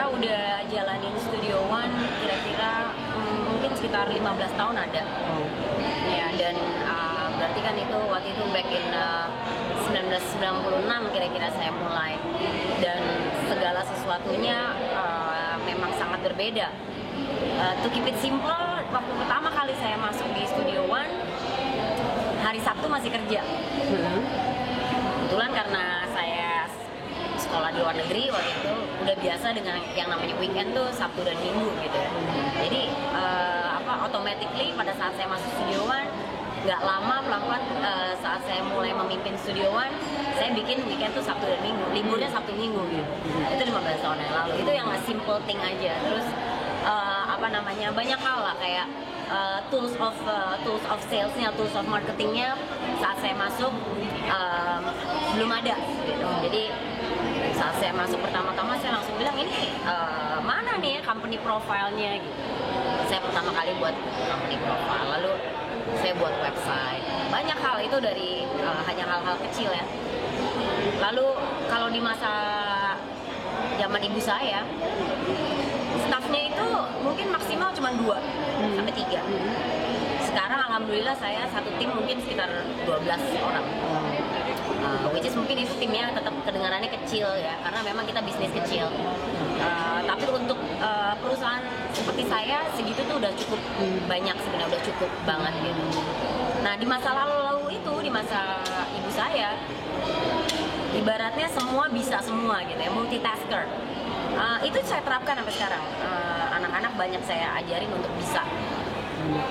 Saya udah jalanin Studio One kira-kira mungkin sekitar 15 tahun ada. Ya, dan berarti kan itu waktu itu back in 1996 kira-kira saya mulai. Dan segala sesuatunya memang sangat berbeda. To keep it simple, waktu pertama kali saya masuk di Studio One, hari Sabtu masih kerja. Kebetulan karena saya sekolah di luar negeri waktu itu udah biasa dengan yang namanya weekend tuh Sabtu dan Minggu gitu ya. Jadi automatically pada saat saya masuk Studio One, nggak lama pelan-pelan saat saya mulai memimpin Studio One, saya bikin weekend tuh Sabtu dan Minggu, liburnya Sabtu Minggu gitu. Itu 15 tahun yang lalu. Itu yang simple thing aja. Terus banyak hal lah kayak tools of salesnya, tools of marketingnya saat saya masuk belum ada gitu. Jadi saat saya masuk pertama-tama saya langsung bilang ini mana nih ya company profile-nya gitu. Saya pertama kali buat company profile, lalu saya buat website. Banyak hal itu dari hanya hal-hal kecil ya. Lalu kalau di masa zaman ibu saya, staffnya itu mungkin maksimal cuma 2 sampai 3. Sekarang alhamdulillah saya satu tim mungkin sekitar 12 orang. Which is mungkin itu timnya tetap kedengarannya kecil ya, karena memang kita bisnis kecil. Tapi untuk perusahaan seperti saya segitu tuh udah cukup banyak sebenarnya, udah cukup banget gitu. Nah di masa lalu itu, di masa ibu saya, ibaratnya semua bisa semua gitu ya, multitasker. Itu saya terapkan sampai sekarang. Anak-anak banyak saya ajarin untuk bisa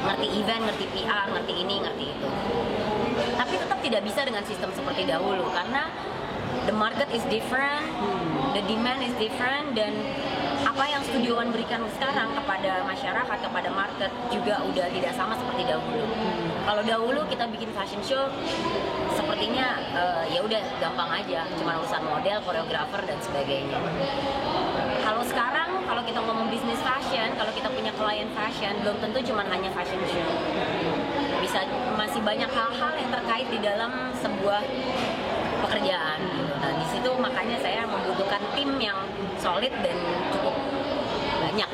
ngerti event, ngerti PR, ngerti ini, ngerti itu. Tapi tetap tidak bisa dengan sistem seperti dahulu karena the market is different, the demand is different, dan apa yang Studio One berikan sekarang kepada masyarakat, kepada market juga udah tidak sama seperti dahulu. Kalau dahulu kita bikin fashion show sepertinya ya udah gampang aja, cuma urusan model, koreografer dan sebagainya. Kalau sekarang, kalau kita ngomong bisnis fashion, kalau kita punya klien fashion, belum tentu cuma hanya fashion show. Bisa masih banyak hal-hal yang terkait di dalam sebuah pekerjaan. Nah, di situ makanya saya membutuhkan tim yang solid dan cukup banyak.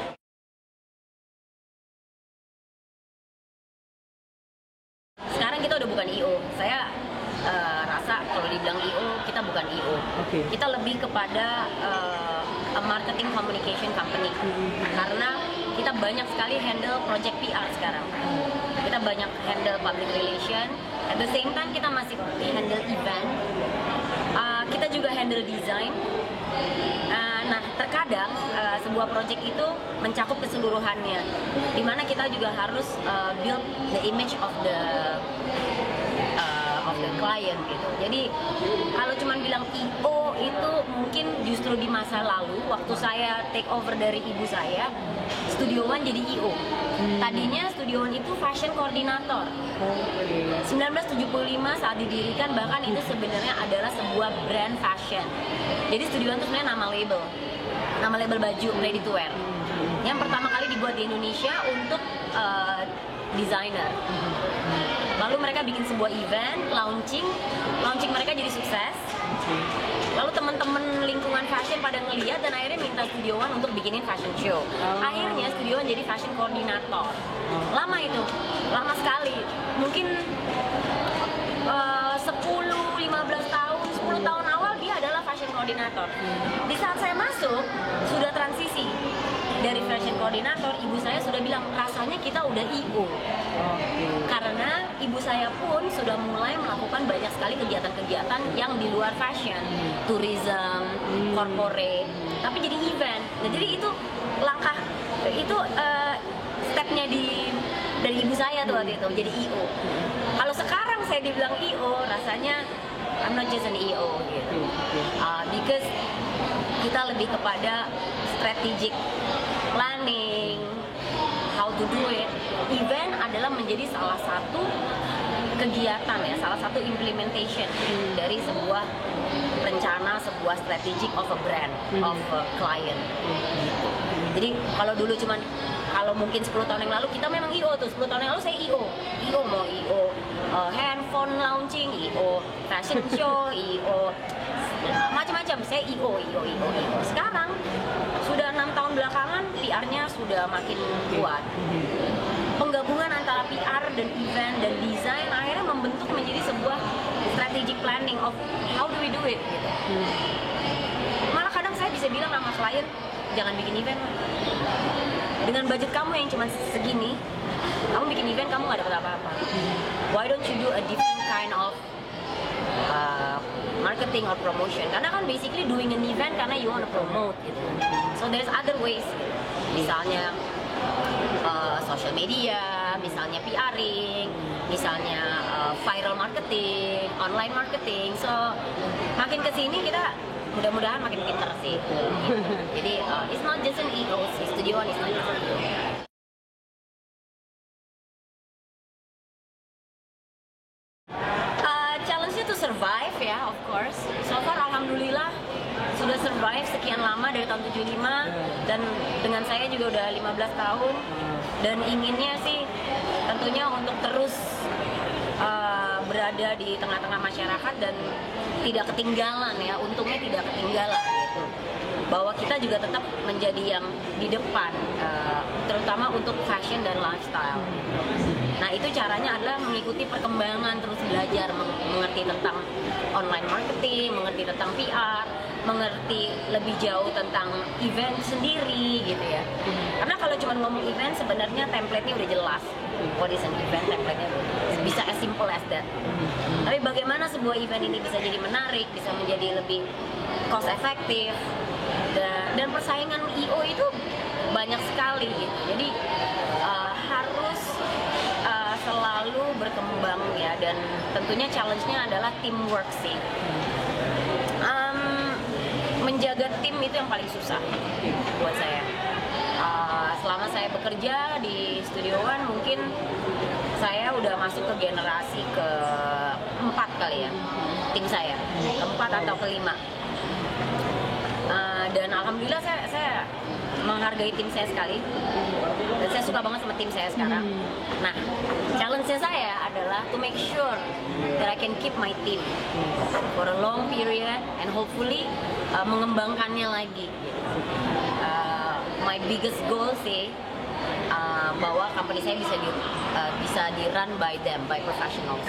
Sekarang kita udah bukan IO. Saya rasa kalau dibilang IO, kita bukan IO. Okay. Kita lebih kepada a marketing communication company. Karena kita banyak sekali handle project PR sekarang. Kita banyak handle public relation. At the same time kita masih handle event. Kita juga handle design. Nah, terkadang sebuah project itu mencakup keseluruhannya, dimana kita juga harus build the image of the client gitu. Jadi kalau cuma bilang IO itu mungkin justru di masa lalu waktu saya take over dari ibu saya, Studio One jadi IO. Tadinya Studio One itu fashion koordinator. 1975 saat didirikan, bahkan itu sebenarnya adalah sebuah brand fashion. Jadi Studio One itu sebenarnya nama label baju ready to wear. Yang pertama kali dibuat di Indonesia untuk desainer. Lalu mereka bikin sebuah event, launching mereka jadi sukses. Lalu teman-teman lingkungan fashion pada ngeliat dan akhirnya minta Studio One untuk bikinin fashion show. Akhirnya Studio One jadi fashion koordinator. Lama itu, lama sekali. Mungkin 10 tahun awal dia adalah fashion koordinator. Di saat saya masuk, sudah transisi. Dari fashion koordinator, ibu saya sudah bilang rasanya kita udah IO. Karena ibu saya pun sudah mulai melakukan banyak sekali kegiatan-kegiatan yang di luar fashion, tourism, corporate, tapi jadi event. Nah, jadi itu langkah, itu stepnya dari ibu saya tuh waktu itu jadi IO. Kalau sekarang saya dibilang IO, rasanya I'm not just an EO gitu. Because kita lebih kepada strategic planning, how to do it. Event adalah menjadi salah satu kegiatan ya, salah satu implementation dari sebuah rencana, sebuah strategic of a brand, of a client. Jadi kalau dulu cuman, kalau mungkin 10 tahun yang lalu kita memang IO tuh, 10 tahun yang lalu saya IO mau IO handphone launching, IO fashion show, IO macam-macam, saya IO. Sekarang sudah 6 tahun belakangan PR-nya sudah makin kuat. Penggabungan antara PR dan event dan desain akhirnya membentuk menjadi sebuah strategic planning of how do we do it gitu. Malah kadang saya bisa bilang sama klien, jangan bikin event. Dengan budget kamu yang cuma segini, kamu bikin event kamu nggak dapat apa-apa. Why don't you do a different kind of marketing or promotion? Karena kan basically doing an event karena you wanna promote gitu. So there's other ways gitu. Misalnya social media, misalnya PRing, misalnya viral marketing, online marketing. So makin kesini kita mudah-mudahan makin pinter sih. Jadi it's not just an ego, Studio One is not just an ego. Challenge-nya to survive ya, of course. So far alhamdulillah sudah survive sekian lama dari tahun 75 dan dengan saya juga udah 15 tahun dan inginnya sih tentunya untuk terus berada di tengah-tengah masyarakat dan tidak ketinggalan ya, untungnya tidak ketinggalan gitu. Bahwa kita juga tetap menjadi yang di depan, terutama untuk fashion dan lifestyle. Nah itu caranya adalah mengikuti perkembangan, terus belajar, mengerti tentang online marketing, mengerti tentang PR, mengerti lebih jauh tentang event sendiri gitu ya. Karena kalau cuma ngomong event sebenarnya template-nya udah jelas. What is an event, template-nya bisa as simple as that. Tapi bagaimana sebuah event ini bisa jadi menarik, bisa menjadi lebih cost efektif, dan persaingan IO itu banyak sekali gitu. Jadi harus selalu berkembang ya, dan tentunya challenge-nya adalah teamwork sih. Menjaga tim itu yang paling susah buat saya. Selama saya bekerja di Studio One mungkin saya udah masuk ke generasi keempat kali ya, tim saya keempat atau kelima. Dan alhamdulillah saya menghargai tim saya sekali dan saya suka banget sama tim saya sekarang. Nah, challenge-nya saya adalah to make sure that I can keep my team for a long period and hopefully mengembangkannya lagi. My biggest goal sih bahwa company saya bisa di run by them, by professionals.